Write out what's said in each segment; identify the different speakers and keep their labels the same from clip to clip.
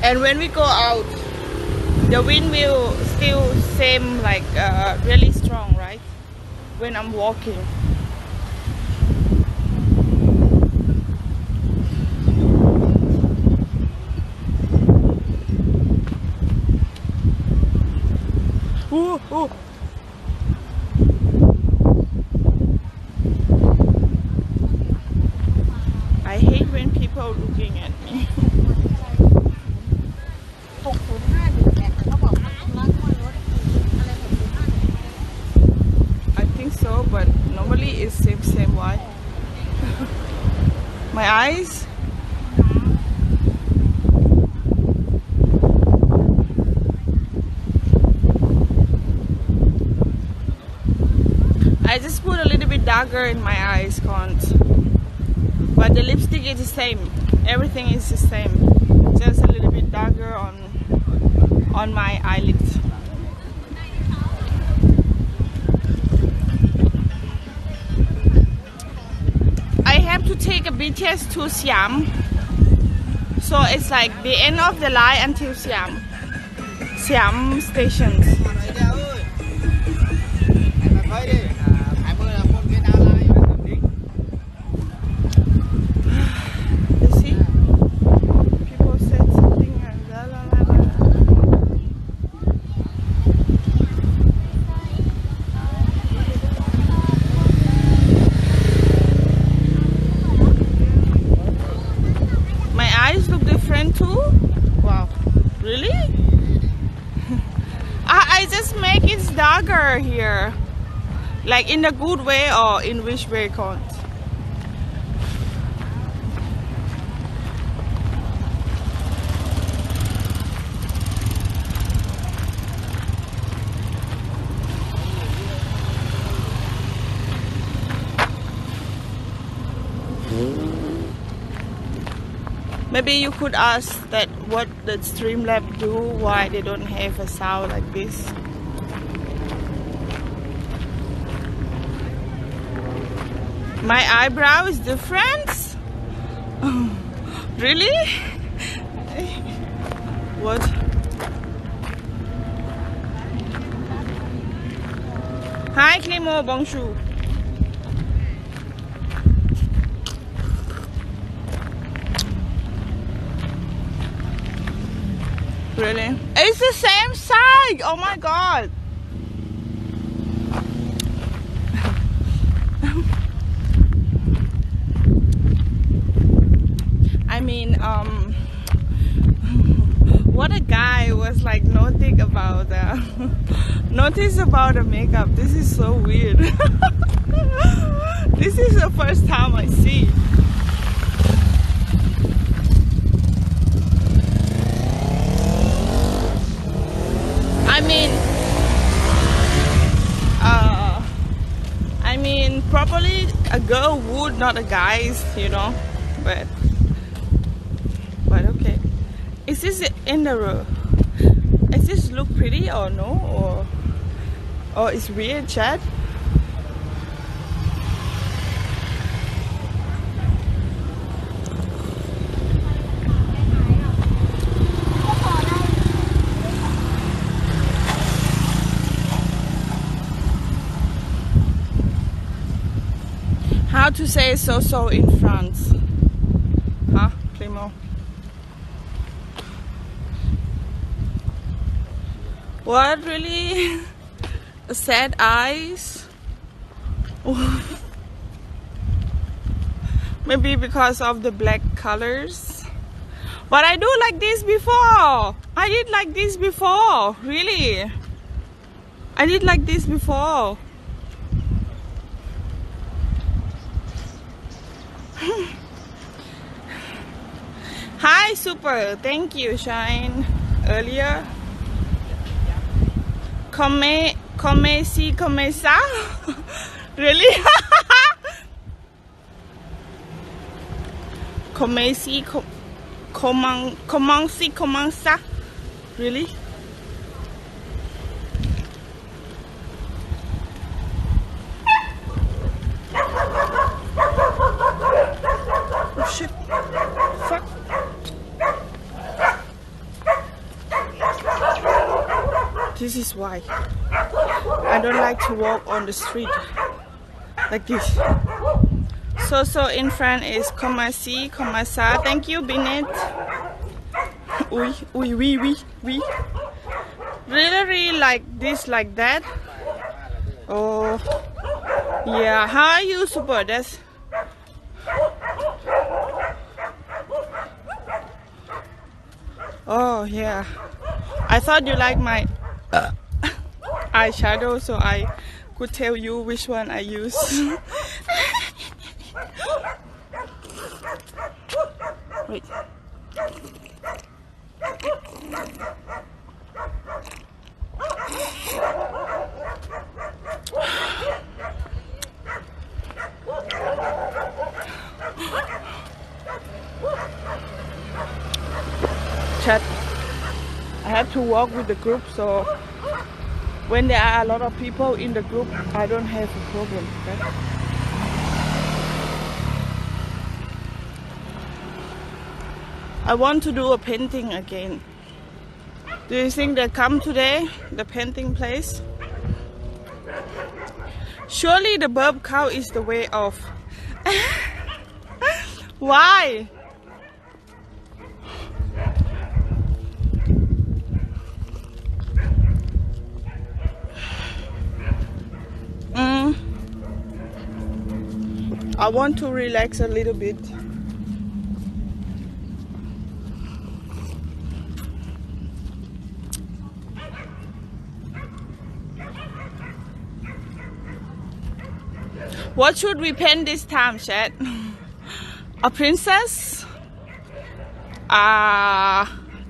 Speaker 1: And when we go out, the wind will still seem like really strong, right? When I'm walking. Oh, oh. I hate when people are looking at me. I think so, but normally it's same. Why? My eyes. I just put a little bit darker in my eyes, can't. But the lipstick is the same. Everything is the same. Just a little bit darker on my eyelids. I have to take a BTS to Siam. So it's like the end of the line until Siam stations. I just make it darker here, like in a good way or in which way, can't. Maybe you could ask that what the Streamlab do, why they don't have a sound like this. My eyebrow is different? Really? What? Hi Clément, bonjour. Really? It's the same side! Oh my god! I mean, what a guy was like noticing about notice about the makeup. This is so weird. This is the first time I see. I mean, probably a girl would, not a guys, you know, but okay. Is this in the road? Does this look pretty or no, or it's weird, Chad? How to say so in France? Huh, Clément? What, really? Sad eyes? Maybe because of the black colors. But I do like this before. I did like this before. Really. I did like this before. Hi, super. Thank you, Shine. Earlier. Come ça? Really? Comment ça? Really? Oh shit. Fuck. This is why I don't like to walk on the street like this. So in French is comment ci, comment ça. Thank you, Binet. Oui, oui, oui, oui, oui. Really like this, like that. Oh, yeah. How are you, Super? That's. Oh, yeah. I thought you like my eyeshadow, so I could tell you which one I use. Wait. Chat. I have to walk with the group, so when there are a lot of people in the group, I don't have a problem. Okay? I want to do a painting again. Do you think they come today, the painting place? Surely the burp cow is the way off. Why? I want to relax a little bit. What should we paint this time, chat? A princess?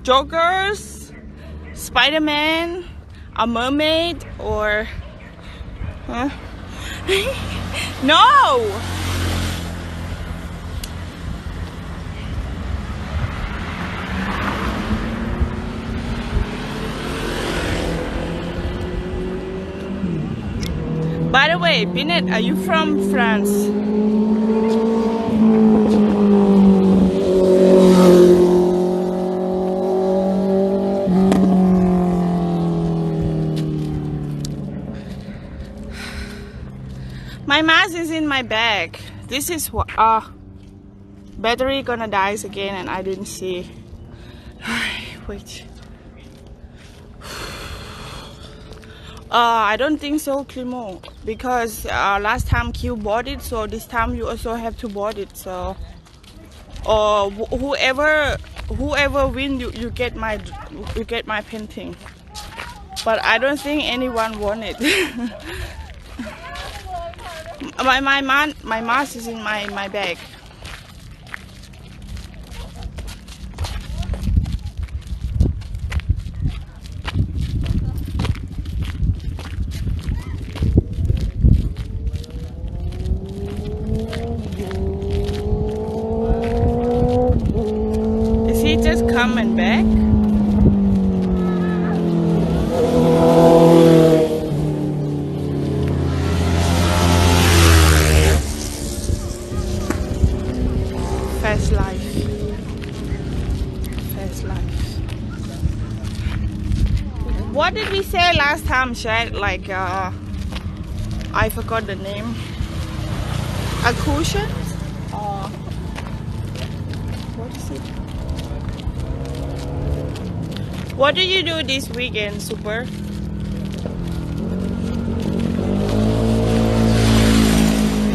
Speaker 1: Jokers? Spider-Man? A mermaid? Or... Huh? No! By the way, Binet, are you from France? My mask is in my bag. This is what battery gonna die again and I didn't see. Wait. I don't think so, Clément, because last time Q bought it, so this time you also have to bought it. So, whoever win, you get my painting. But I don't think anyone won it. my mask is in my bag. Coming back. Fast life. Fast life. What did we say last time, chat? Like, I forgot the name. A cushion? What is it? What do you do this weekend, Super?